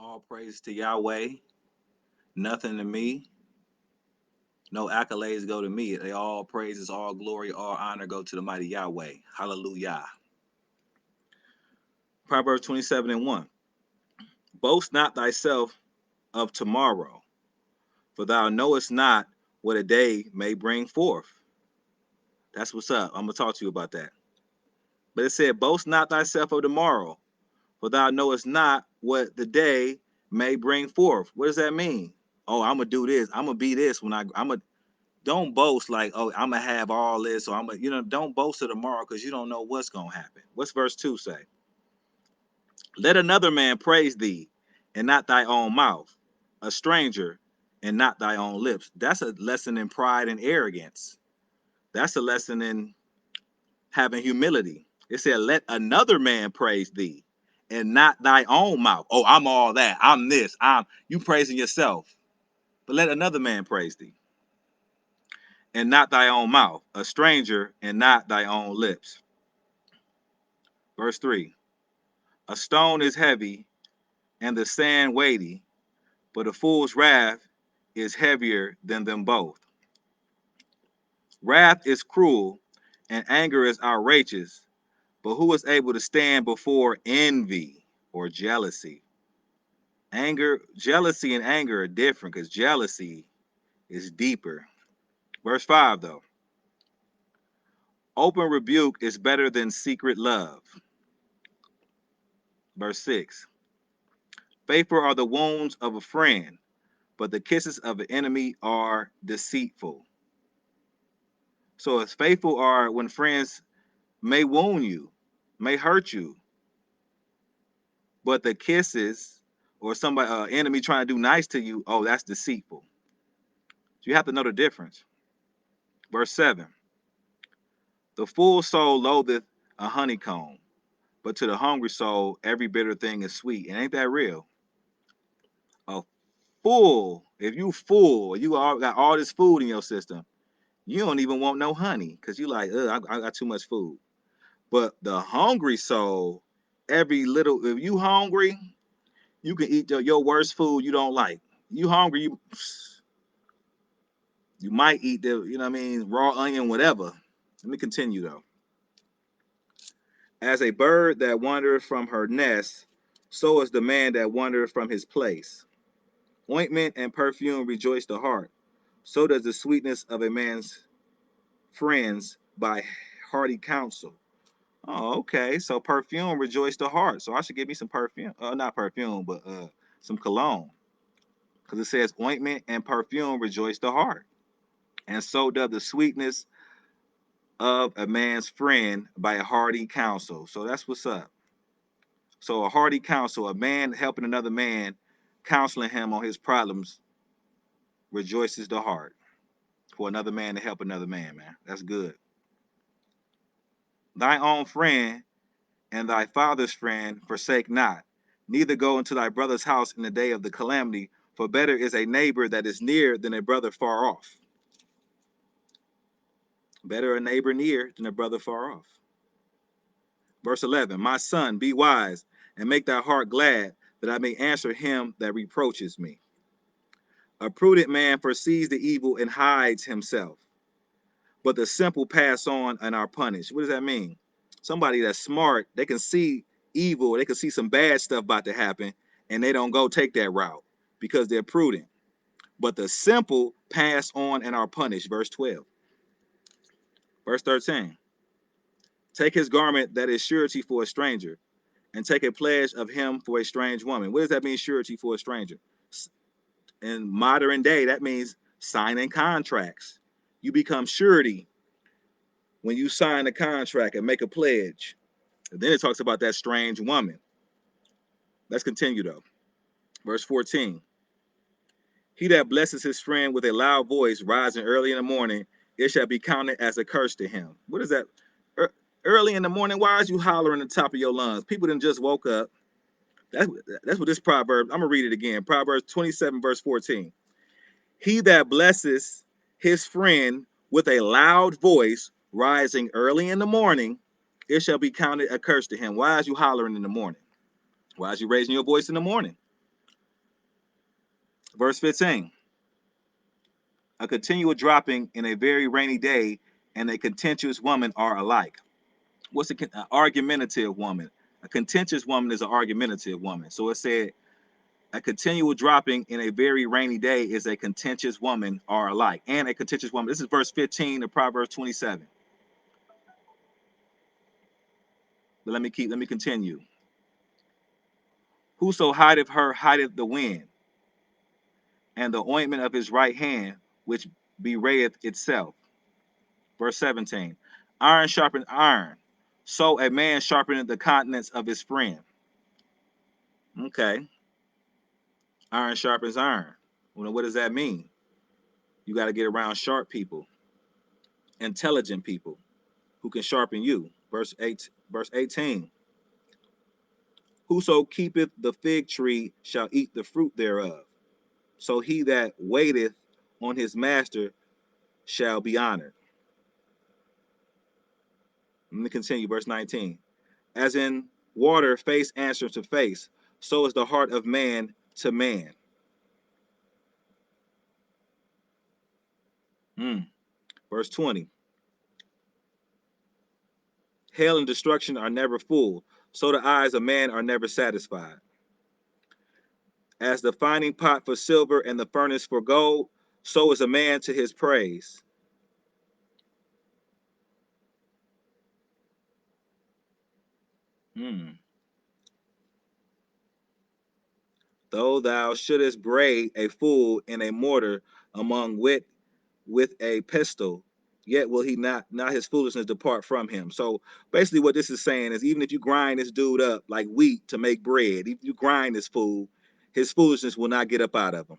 All praise to Yahweh. Nothing to me. No accolades go to me. They all praises, all glory, all honor go to the mighty Yahweh. Hallelujah. Proverbs 27 and 1. Boast not thyself of tomorrow, for thou knowest not what a day may bring forth. That's what's up. I'm going to talk to you about that. But it said, boast not thyself of tomorrow, for thou knowest not what the day may bring forth. What does that mean? Oh, I'm going to do this. I'm going to be this when I'm going to. Don't boast like, oh, I'm gonna have all this, or don't boast of tomorrow because you don't know what's gonna happen. What's verse 2 say? Let another man praise thee, and not thy own mouth, a stranger, and not thy own lips. That's a lesson in pride and arrogance. That's a lesson in having humility. It said, let another man praise thee, and not thy own mouth. Oh, I'm all that. I'm this. I'm you praising yourself. But let another man praise thee, and not thy own mouth, a stranger, and not thy own lips. Verse 3. A stone is heavy, and the sand weighty, but a fool's wrath is heavier than them both. Wrath is cruel, and anger is outrageous, but who is able to stand before envy or jealousy? Jealousy and anger are different because jealousy is deeper. Verse 5, though. Open rebuke is better than secret love. Verse 6. Faithful are the wounds of a friend, but the kisses of an enemy are deceitful. So as faithful are when friends may wound you, may hurt you, but the kisses or somebody enemy trying to do nice to you, oh, that's deceitful. So you have to know the difference. Verse 7. The full soul loatheth a honeycomb, but to the hungry soul every bitter thing is sweet. And ain't that real? A if you full, you all got all this food in your system, you don't even want no honey because you like, I got too much food. But the hungry soul, if you hungry, you can eat your worst food you don't like. You hungry, you might eat raw onion, whatever. Let me continue though. As a bird that wandereth from her nest, so is the man that wandereth from his place. Ointment and perfume rejoice the heart. So does the sweetness of a man's friends by hearty counsel. Oh, okay. So perfume rejoice the heart. So I should get me some perfume. Not perfume, but some cologne. Because it says ointment and perfume rejoice the heart. And so does the sweetness of a man's friend by a hearty counsel. So that's what's up. So a hearty counsel, a man helping another man, counseling him on his problems, rejoices the heart. For another man to help another man, man. That's good. Thy own friend and thy father's friend forsake not. Neither go into thy brother's house in the day of the calamity, for better is a neighbor that is near than a brother far off. Better a neighbor near than a brother far off. Verse 11, my son, be wise and make thy heart glad, that I may answer him that reproaches me. A prudent man foresees the evil and hides himself, but the simple pass on and are punished. What does that mean? Somebody that's smart, they can see evil, they can see some bad stuff about to happen, and they don't go take that route because they're prudent. But the simple pass on and are punished. Verse 12. Verse 13. Take his garment that is surety for a stranger, and take a pledge of him for a strange woman. What does that mean, surety for a stranger? In modern day, that means signing contracts. You become surety when you sign a contract and make a pledge. And then it talks about that strange woman. Let's continue though. Verse 14. He that blesses his friend with a loud voice, rising early in the morning, it shall be counted as a curse to him. What is that? Early in the morning, why is you hollering at the top of your lungs? People didn't just woke up. That's, that's what this proverb, I'm going to read it again. Proverbs 27, verse 14. He that blesses his friend with a loud voice, rising early in the morning, it shall be counted a curse to him. Why is you hollering in the morning? Why is you raising your voice in the morning? Verse 15. A continual dropping in a very rainy day and a contentious woman are alike. What's an argumentative woman? A contentious woman is an argumentative woman. So it said a continual dropping in a very rainy day is a contentious woman are alike. And a contentious woman. This is verse 15 of Proverbs 27. But let me continue. Whoso hideth her hideth the wind, and the ointment of his right hand, which bewrayeth itself. Verse 17. Iron sharpened iron, so a man sharpeneth the countenance of his friend. Okay. Iron sharpens iron. Well, what does that mean? You got to get around sharp people, intelligent people who can sharpen you. Verse 18. Whoso keepeth the fig tree shall eat the fruit thereof. So he that waiteth on his master shall be honored. Let me continue. Verse 19. As in water face answers to face, so is the heart of man to man. Verse 20. Hell and destruction are never full, so the eyes of man are never satisfied. As the finding pot for silver and the furnace for gold, so is a man to his praise. Hmm. Though thou shouldest braid a fool in a mortar among wit with a pistol, yet will he not his foolishness depart from him. So basically what this is saying is even if you grind this dude up like wheat to make bread, if you grind this fool, his foolishness will not get up out of him.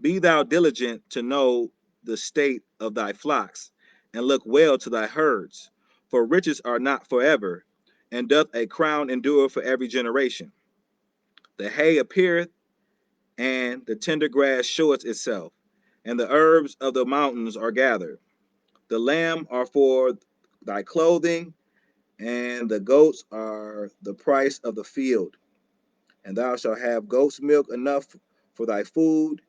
Be thou diligent to know the state of thy flocks, and look well to thy herds, for riches are not forever, and doth a crown endure for every generation. The hay appeareth, and the tender grass showeth itself, and the herbs of the mountains are gathered. The lamb are for thy clothing, and the goats are the price of the field. And thou shalt have goat's milk enough for thy food,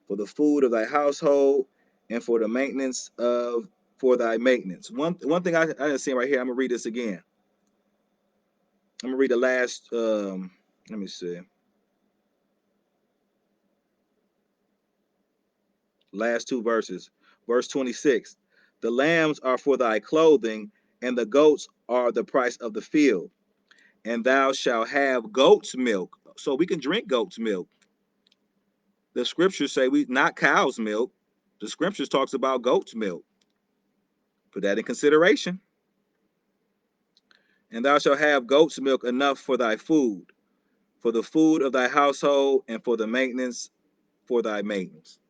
for the food of thy household, and for the maintenance of for thy maintenance. One thing I didn't see right here. I'm gonna read this again. I'm gonna read the last. Let me see. Last two verses. Verse 26. The lambs are for thy clothing, and the goats are the price of the field. And thou shalt have goat's milk. So we can drink goat's milk. The scriptures say we not cow's milk. The scriptures talks about goat's milk. Put that in consideration. And thou shalt have goat's milk enough for thy food, for the food of thy household, and for the maintenance for thy maintenance.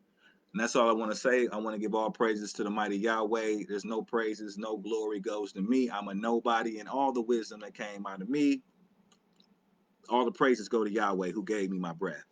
And that's all I want to say. I want to give all praises to the mighty Yahweh. There's no praises, no glory goes to me. I'm a nobody, and all the wisdom that came out of me, all the praises go to Yahweh who gave me my breath.